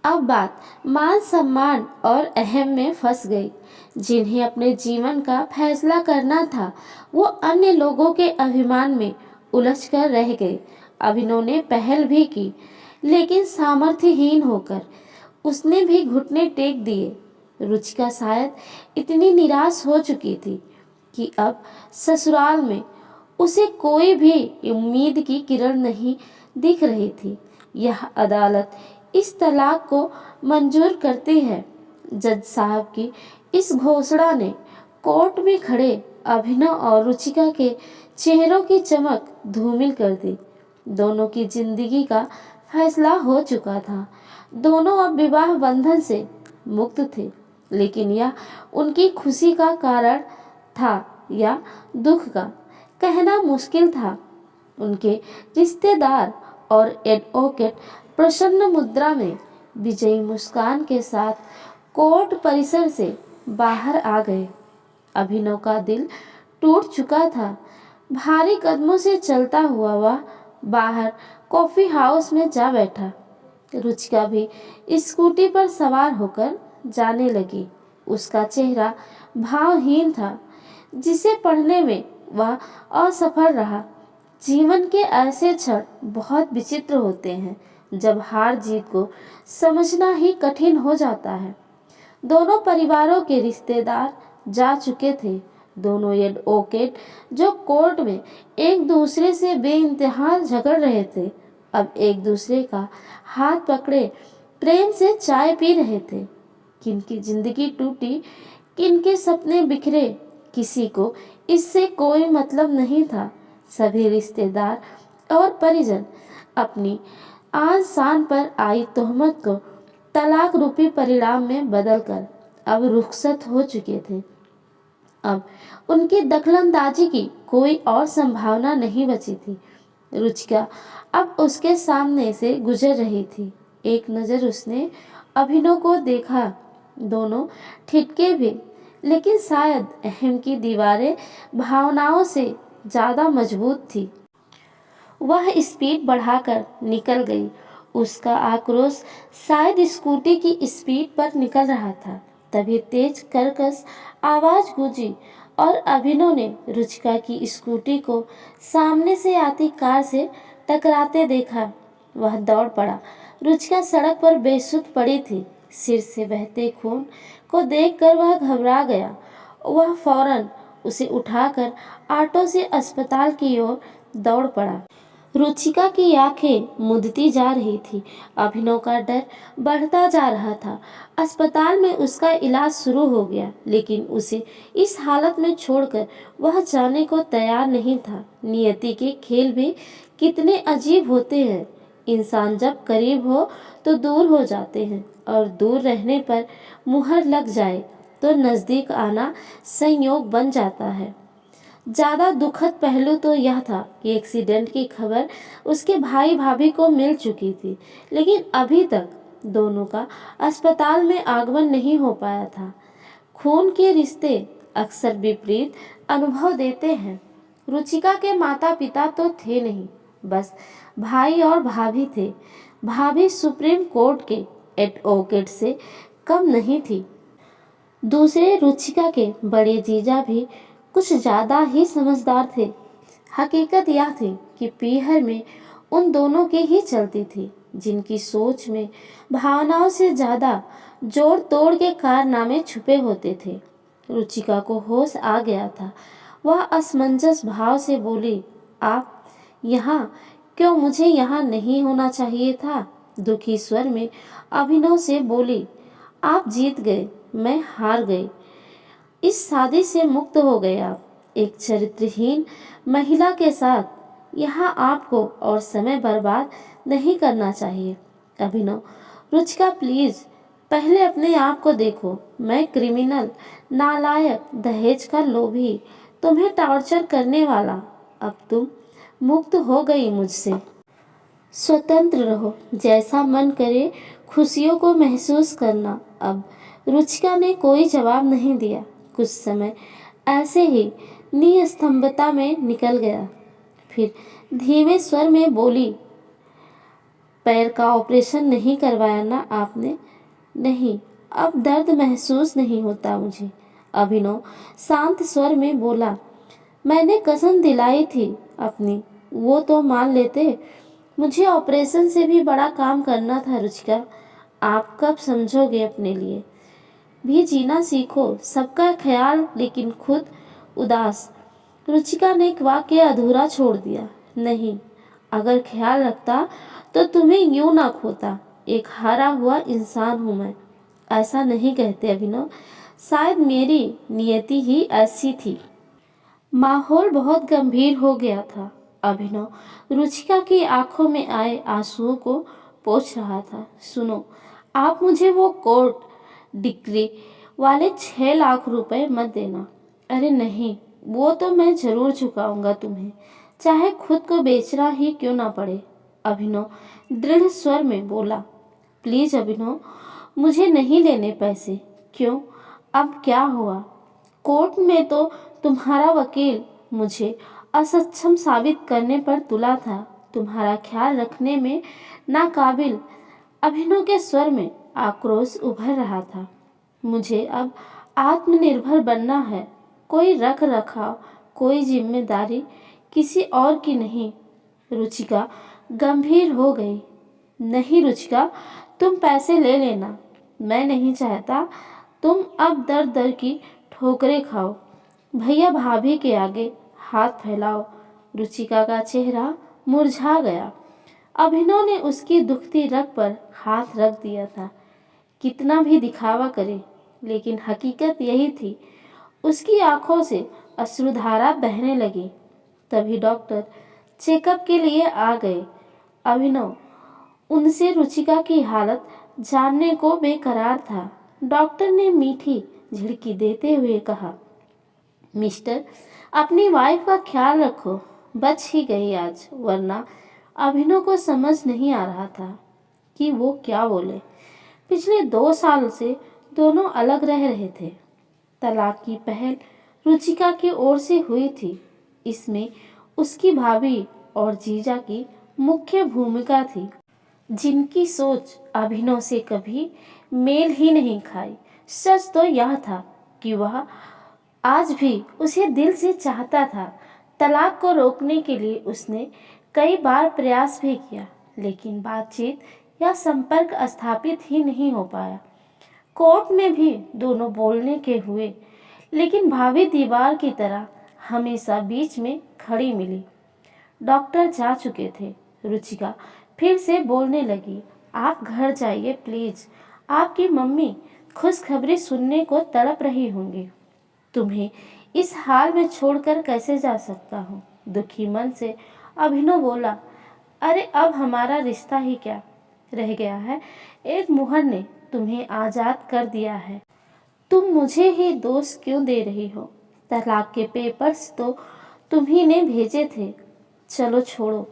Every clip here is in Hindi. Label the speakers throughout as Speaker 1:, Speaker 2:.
Speaker 1: अब बात मान सम्मान और अहम में फंस गई। जिन्हें अपने जीवन का फैसला करना था वो अन्य लोगों के अभिमान में उलझ कर रह गए। अभिनव ने पहल भी की लेकिन सामर्थ्यहीन होकर उसने भी घुटने टेक दिए। रुचिका शायद इतनी निराश हो चुकी थी कि अब ससुराल में उसे कोई भी उम्मीद की किरण नहीं दिख रही थी। यह अदालत इस तलाक को मंजूर करती है। जज साहब की इस घोषणा ने कोर्ट में खड़े अभिनव और रुचिका के चेहरों की चमक धूमिल कर दी। दोनों की जिंदगी का फैसला हो चुका था। दोनों अब विवाह बंधन से मुक्त थे। लेकिन यह उनकी खुशी का कारण था या दुख का कहना मुश्किल था। उनके रिश्तेदार और एडवोकेट प्रसन्न मुद्रा में विजयी मुस्कान के साथ कोर्ट परिसर से बाहर आ गए। अभिनव का दिल टूट चुका था। भारी कदमों से चलता हुआ वह बाहर कॉफी हाउस में जा बैठा। रुचिका भी स्कूटी पर सवार होकर जाने लगी। उसका चेहरा भावहीन था जिसे पढ़ने में वह असफल रहा। जीवन के ऐसे क्षण बहुत विचित्र होते हैं जब हार जीत को समझना ही कठिन हो जाता है। दोनों परिवारों के रिश्तेदार जा चुके थे। दोनों एडवोकेट जो कोर्ट में एक दूसरे से बेइंतहा झगड़ रहे थे अब एक दूसरे का हाथ पकड़े प्रेम से चाय पी रहे थे। किनकी जिंदगी टूटी, किनके सपने बिखरे, किसी को इससे कोई मतलब नहीं था। सभी रिश्तेदार और परिजन अपनी आन शान पर आई तोहमत को तलाक रूपी परिणाम में बदलकर अब रुखसत हो चुके थे। अब उनकी दखलंदाजी की कोई और संभावना नहीं बची थी। रुचिका अब उसके सामने से गुजर रही थी। एक नज़र उसने अभिनव को देखा। दोनों ठिठके भी, लेकिन शायद अहम की दीवारें भावनाओं से ज़्यादा मजबूत थी। वह स्पीड बढ़ाकर निकल गई। उसका आक्रोश शायद स्कूटी की स्पीड पर निकल रहा था। तभी तेज कर्कश आवाज गूंजी और अभिनव ने रुचिका की स्कूटी को सामने से आती कार से टकराते देखा। वह दौड़ पड़ा। रुचिका सड़क पर बेसुध पड़ी थी। सिर से बहते खून को देखकर वह घबरा गया। वह फौरन उसे उठाकर ऑटो से अस्पताल की ओर दौड़ पड़ा। रुचिका की आंखें मुदती जा रही थी। अभिनव का डर बढ़ता जा रहा था। अस्पताल में उसका इलाज शुरू हो गया लेकिन उसे इस हालत में छोड़कर वह जाने को तैयार नहीं था। नियति के खेल भी कितने अजीब होते हैं। इंसान जब करीब हो तो दूर हो जाते हैं और दूर रहने पर मुहर लग जाए तो नज़दीक आना संयोग बन जाता है। ज़्यादा दुखद पहलू तो यह था कि एक्सीडेंट की खबर उसके भाई भाभी को मिल चुकी थी लेकिन अभी तक दोनों का अस्पताल में आगमन नहीं हो पाया था। खून के रिश्ते अक्सर विपरीत अनुभव देते हैं। रुचिका के माता पिता तो थे नहीं, बस भाई और भाभी थे। भाभी सुप्रीम कोर्ट के एडवोकेट से कम नहीं थी। दूसरे रुचिका के बड़े जीजा भी कुछ ज़्यादा ही समझदार थे। हकीकत यह थी कि पीहर में उन दोनों की ही चलती थी, जिनकी सोच में भावनाओं से ज़्यादा जोड़ तोड़ के कारनामे छुपे होते थे। रुचिका को होश आ गया था। वह असमंजस भाव से बोली, आप यहाँ क्यों? मुझे यहाँ नहीं होना चाहिए था। दुखी स्वर में अभिनव से बोली, आप जीत गए, मैं हार गई। इस शादी से मुक्त हो गए आप। एक चरित्रहीन महिला के साथ यहाँ आपको और समय बर्बाद नहीं करना चाहिए। अभिनव, रुचिका प्लीज पहले अपने आप को देखो। मैं क्रिमिनल, नालायक, दहेज का लोभी, तुम्हें टॉर्चर करने वाला। अब तुम मुक्त हो गई मुझसे। स्वतंत्र रहो, जैसा मन करे खुशियों को महसूस करना। अब रुचिका ने कोई जवाब नहीं दिया। कुछ समय ऐसे ही निस्तंभता में निकल गया। फिर धीमे स्वर में बोली, पैर का ऑपरेशन नहीं करवाया ना आपने? नहीं, अब दर्द महसूस नहीं होता मुझे। अभिनव शांत स्वर में बोला। मैंने कसम दिलाई थी अपनी, वो तो मान लेते। मुझे ऑपरेशन से भी बड़ा काम करना था रुचिका। आप कब समझोगे अपने लिए भी जीना सीखो, सबका ख्याल लेकिन खुद उदास। रुचिका ने एक वाक्य अधूरा छोड़ दिया। नहीं, अगर ख्याल रखता तो तुम्हें यूं ना खोता। एक हारा हुआ इंसान हूं मैं। ऐसा नहीं कहते अभिनव, शायद मेरी नियति ही ऐसी थी। माहौल बहुत गंभीर हो गया था। अभिनव रुचिका की आंखों में आए आंसुओं को पोंछ रहा था। सुनो, आप मुझे वो कोर्ट डिग्री वाले 6 लाख रुपए मत देना। अरे नहीं, वो तो मैं जरूर चुकाऊंगा तुम्हें, चाहे खुद को बेचना ही क्यों ना पड़े। अभिनव दृढ़ स्वर में बोला। प्लीज अभिनव, मुझे नहीं लेने पैसे। क्यों, अब क्या हुआ? कोर्ट में तो तुम्हारा वकील मुझे असक्षम साबित करने पर तुला था, तुम्हारा ख्याल रखने में नाकाबिल। अभिनव के स्वर में आक्रोश उभर रहा था। मुझे अब आत्मनिर्भर बनना है, कोई रख रखाव, कोई जिम्मेदारी किसी और की नहीं। रुचिका गंभीर हो गई। नहीं रुचिका, तुम पैसे ले लेना, मैं नहीं चाहता तुम अब दर दर की ठोकरें खाओ। भैया भाभी के आगे हाथ फैलाओ। रुचिका का चेहरा मुरझा गया। अभिनव ने उसकी दुखती रग पर हाथ रख दिया था। कितना भी दिखावा करे, लेकिन हकीकत यही थी। उसकी आंखों से अश्रुधारा बहने लगी। तभी डॉक्टर चेकअप के लिए आ गए। अभिनव उनसे रुचिका की हालत जानने को बेकरार था। डॉक्टर ने मीठी झिड़की देते हुए कहा, मिस्टर, अपनी वाइफ का ख्याल रखो। बच ही गई आज, वरना। अभिनव को समझ नहीं आ रहा था कि वो क्या बोले। पिछले 2 साल से दोनों अलग रह रहे थे। तलाक की पहल रुचिका की ओर से हुई थी। इसमें उसकी भाभी और जीजा की मुख्य भूमिका थी, जिनकी सोच अभिनव से कभी मेल ही नहीं खाई। सच तो यह था कि वह आज भी उसे दिल से चाहता था। तलाक को रोकने के लिए उसने कई बार प्रयास भी किया, लेकिन बातचीत या संपर्क स्थापित ही नहीं हो पाया। कोर्ट में भी दोनों बोलने के हुए, लेकिन भाभी दीवार की तरह हमेशा बीच में खड़ी मिली। डॉक्टर जा चुके थे। रुचिका फिर से बोलने लगी। आप घर जाइए प्लीज, आपकी मम्मी खुशखबरी सुनने को तड़प रही होंगी। तुम्हें इस हाल में छोड़कर कैसे जा सकता हूँ? दुखी मन से अभिनव बोला। अरे अब हमारा रिश्ता ही क्या रह गया है? एक मुहर ने तुम्हें आजाद कर दिया है। तुम मुझे ही दोष क्यों दे रही हो? तलाक के पेपर्स तो तुम्ही ने भेजे थे। चलो छोड़ो,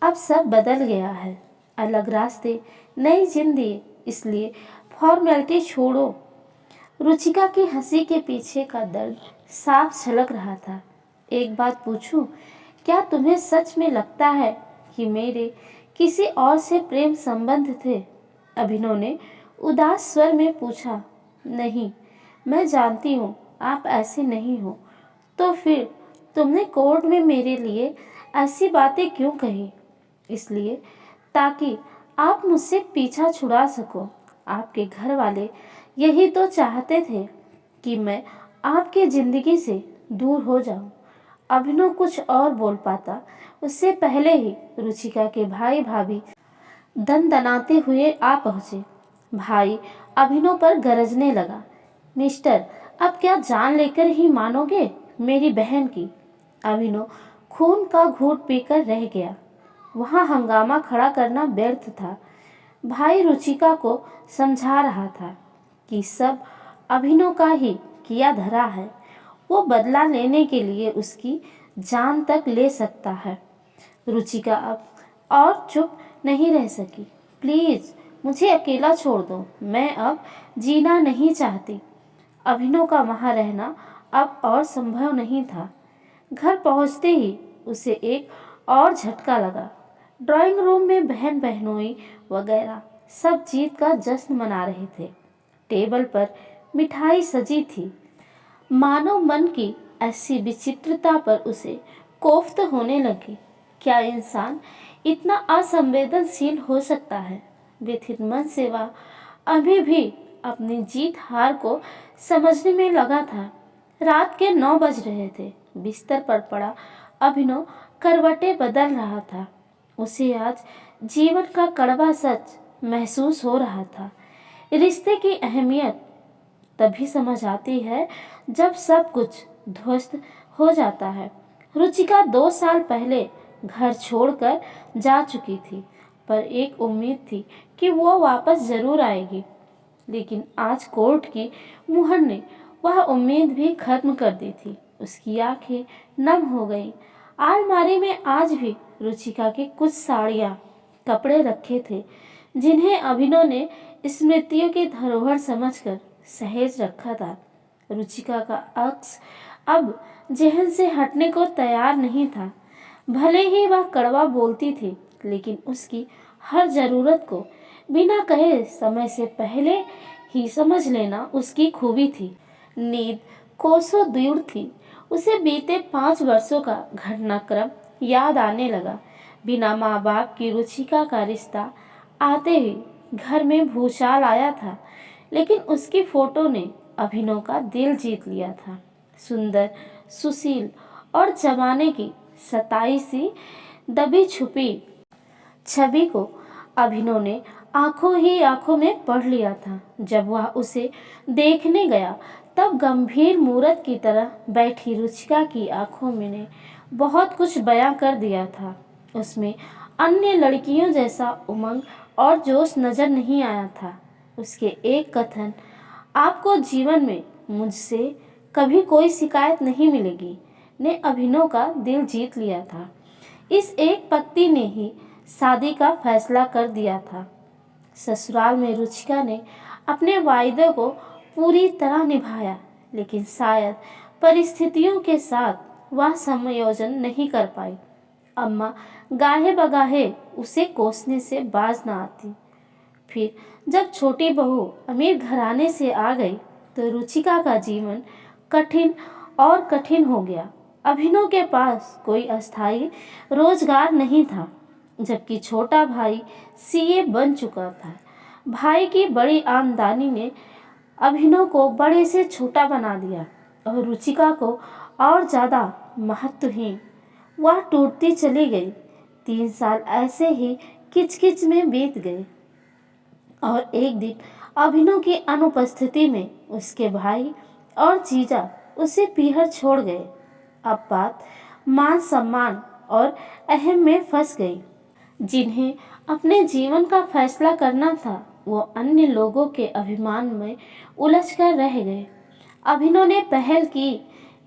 Speaker 1: अब सब बदल गया है। अलग रास्ते, नई जिंदगी, इसलिए फॉर्मेलिटी छोड़ो। रुचिका की हंसी के पीछे का दर्द साफ झलक रहा था। एक बात पूछूं, क्या तुम्हें सच में लगता है कि मेरे किसी और से प्रेम संबंध थे? अभिनव ने उदास स्वर में पूछा। नहीं, मैं जानती हूँ आप ऐसे नहीं हो। तो फिर तुमने कोर्ट में मेरे लिए ऐसी बातें क्यों कही? इसलिए ताकि आप मुझसे पीछा छुड़ा सको। आपके घर वाले यही तो चाहते थे कि मैं आपकी जिंदगी से दूर हो जाऊं। अभिनव कुछ और बोल पाता उससे पहले ही रुचिका के भाई भाभी दनदनाते हुए आ पहुंचे। भाई अभिनव पर गरजने लगा। मिस्टर, अब क्या जान लेकर ही मानोगे मेरी बहन की? अभिनव खून का घूंट पीकर रह गया। वहां हंगामा खड़ा करना व्यर्थ था। भाई रुचिका को समझा रहा था कि सब अभिनव का ही किया धरा है। वो बदला लेने के लिए उसकी जान तक ले सकता है। रुचिका अब और चुप नहीं रह सकी। प्लीज मुझे अकेला छोड़ दो, मैं अब जीना नहीं चाहती। अभिनव का वहां रहना अब और संभव नहीं था। घर पहुंचते ही उसे एक और झटका लगा। ड्राइंग रूम में बहन बहनोई वगैरह सब जीत का जश्न मना रहे थे। टेबल पर मिठाई सजी थी। मानव मन की ऐसी विचित्रता पर उसे कोफ्त होने लगी। क्या इंसान इतना असंवेदनशील हो सकता है? व्यथित मन से वह अभी भी अपनी जीत हार को समझने में लगा था। रात के 9 बज रहे थे। बिस्तर पर पड़ा अभिनव करवटें बदल रहा था। उसे आज जीवन का कड़वा सच महसूस हो रहा था। रिश्ते की अहमियत तभी समझ आती है जब सब कुछ ध्वस्त हो जाता है। रुचिका 2 साल पहले घर छोड़कर जा चुकी थी, पर एक उम्मीद थी कि वो वापस जरूर आएगी। लेकिन आज कोर्ट की मुहर ने वह उम्मीद भी खत्म कर दी थी। उसकी आंखें नम हो गईं। अलमारी में आज भी रुचिका के कुछ साड़ियाँ, कपड़े रखे थे जिन्हें अभिनव ने स्मृतियों की धरोहर समझकर सहेज रखा था। रुचिका का अक्स अब जहन से हटने को तैयार नहीं था। भले ही वह कड़वा बोलती थी, लेकिन उसकी हर जरूरत को बिना कहे समय से पहले ही समझ लेना उसकी खूबी थी। नींद कोसों दूर थी। उसे बीते 5 वर्षों का घटनाक्रम याद आने लगा। बिना माँ बाप की रुचिका का रिश्ता आते ही घर में भूचाल आया था, लेकिन उसकी फोटो ने अभिनव का दिल जीत लिया था। सुंदर, सुशील और जमाने की सताई सी दबी छुपी छवि को अभिनव ने आंखों ही आंखों में पढ़ लिया था। जब वह उसे देखने गया, तब गंभीर मूरत की तरह बैठी रुचिका की आंखों में ने बहुत कुछ बयां कर दिया था। उसमें अन्य लड़कियों जैसा उमंग और जोश नजर नहीं आया था। उसके एक कथन, आपको जीवन में मुझसे कभी कोई शिकायत नहीं मिलेगी, ने अभिनव का दिल जीत लिया था। इस एक पंक्ति ने ही शादी का फैसला कर दिया था। ससुराल में रुचिका ने अपने वायदे को पूरी तरह निभाया, लेकिन शायद परिस्थितियों के साथ वह समायोजन नहीं कर पाई। अम्मा गाहे बगाहे उसे कोसने से बाज न आती। फिर जब छोटी बहू अमीर घराने से आ गई, तो रुचिका का जीवन कठिन और कठिन हो गया। अभिनव के पास कोई अस्थायी रोजगार नहीं था, जबकि छोटा भाई सीए बन चुका था। भाई की बड़ी आमदनी ने अभिनव को बड़े से छोटा बना दिया और रुचिका को और ज़्यादा महत्वहीन। वह टूटती चली गई। 3 साल ऐसे ही किचकिच में बीत गए और एक दिन अभिनव की अनुपस्थिति में उसके भाई और जीजा उसे पीहर छोड़ गए। अब बात मान सम्मान और अहम में फंस गई। जिन्हें अपने जीवन का फैसला करना था, वो अन्य लोगों के अभिमान में उलझकर रह गए। अभिनव ने पहल की,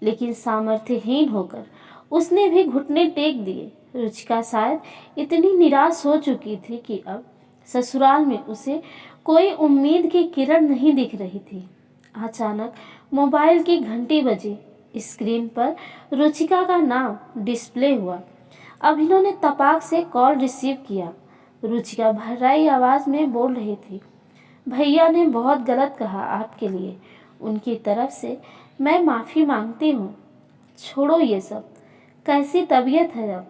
Speaker 1: लेकिन सामर्थ्यहीन होकर उसने भी घुटने टेक दिए। रुचिका शायद इतनी निराश हो चुकी थी कि अब ससुराल में उसे कोई उम्मीद की किरण नहीं दिख रही थी। अचानक मोबाइल की घंटी बजी। स्क्रीन पर रुचिका का नाम डिस्प्ले हुआ। अभिनव ने तपाक से कॉल रिसीव किया। रुचिका भर्राई आवाज में बोल रही थी, भैया ने बहुत गलत कहा आपके लिए। उनकी तरफ से मैं माफ़ी मांगती हूँ। छोड़ो ये सब। कैसी तबीयत है अब?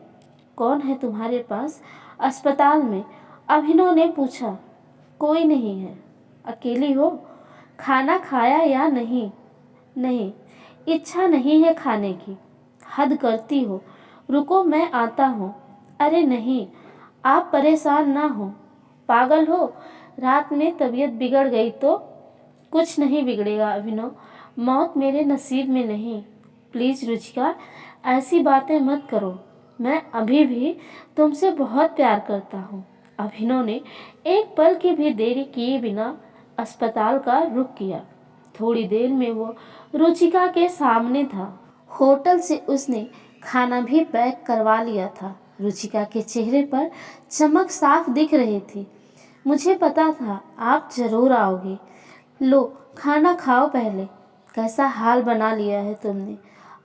Speaker 1: कौन है तुम्हारे पास अस्पताल में? अभिनव ने पूछा। कोई नहीं है। अकेली हो? खाना खाया या नहीं? नहीं, इच्छा नहीं है खाने की। हद करती हो। रुको मैं आता हूँ। अरे नहीं, आप परेशान ना हो। पागल हो? रात में तबीयत बिगड़ गई तो? कुछ नहीं बिगड़ेगा अभिनव, मौत मेरे नसीब में नहीं। प्लीज़ रुचिका, ऐसी बातें मत करो। मैं अभी भी तुमसे बहुत प्यार करता हूँ। अभिनव ने एक पल की भी देरी किए बिना अस्पताल का रुख किया। थोड़ी देर में वो रुचिका के सामने था। होटल से उसने खाना भी पैक करवा लिया था। रुचिका के चेहरे पर चमक साफ दिख रही थी। मुझे पता था आप जरूर आओगे। लो खाना खाओ पहले। कैसा हाल बना लिया है तुमने?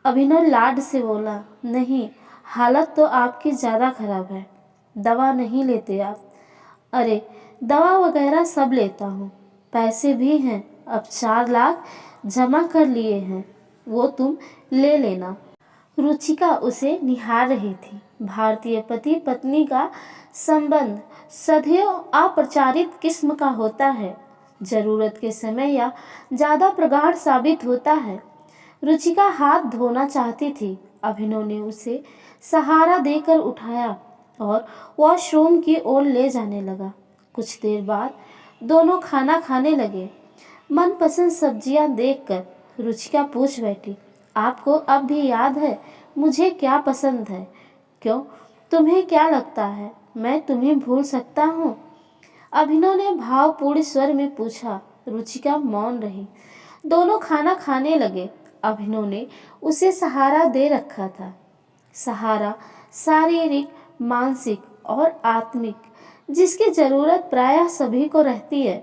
Speaker 1: अभिनव लाड से बोला। नहीं, हालत तो आपकी ज़्यादा खराब है। दवा नहीं लेते आप? अरे दवा वगैरह सब लेता हूँ, पैसे भी हैं, अब 4 लाख जमा कर लिए हैं, वो तुम ले लेना। रुचिका उसे निहार रही थी। भारतीय पति पत्नी का संबंध सदैव अप्रचारित किस्म का होता है, जरूरत के समय या ज्यादा प्रगाढ़ साबित होता है। रुचिका हाथ धोना चाहती थी। अभिनव ने उसे सहारा देकर उठाया और वॉशरूम की ओर ले जाने लगा। कुछ देर बाद दोनों खाना खाने लगे। मनपसंद सब्जियां देखकर रुचिका पूछ बैठी, आपको अब भी याद है मुझे क्या पसंद है? क्यों, तुम्हें क्या लगता है मैं तुम्हें भूल सकता हूँ? अभिनव ने भावपूर्ण स्वर में पूछा। रुचिका मौन रही। दोनों खाना खाने लगे। अभिनव ने उसे सहारा दे रखा था। सहारा शारीरिक, मानसिक और आत्मिक, जिसकी जरूरत प्रायः सभी को रहती है।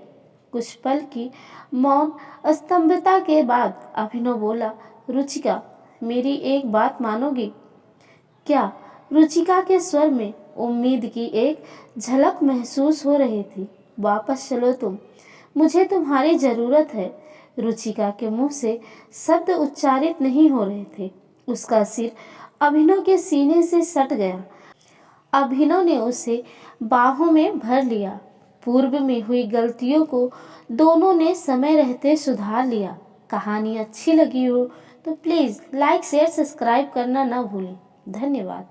Speaker 1: कुछ पल की मौन स्तंभता के बाद अभिनव बोला, रुचिका, मेरी एक बात मानोगी? क्या? रुचिका के स्वर में उम्मीद की एक झलक महसूस हो रही थी। वापस चलो तुम, मुझे तुम्हारी जरूरत है। रुचिका के मुंह से शब्द उच्चारित नहीं हो रहे थे। उसका सिर अभिनव के सीने से सट गया। अभिनव ने उसे बाहों में भर लिया। पूर्व में हुई गलतियों को दोनों ने समय रहते सुधार लिया। कहानी अच्छी लगी हो तो प्लीज़ लाइक शेयर सब्सक्राइब करना ना भूलें। धन्यवाद।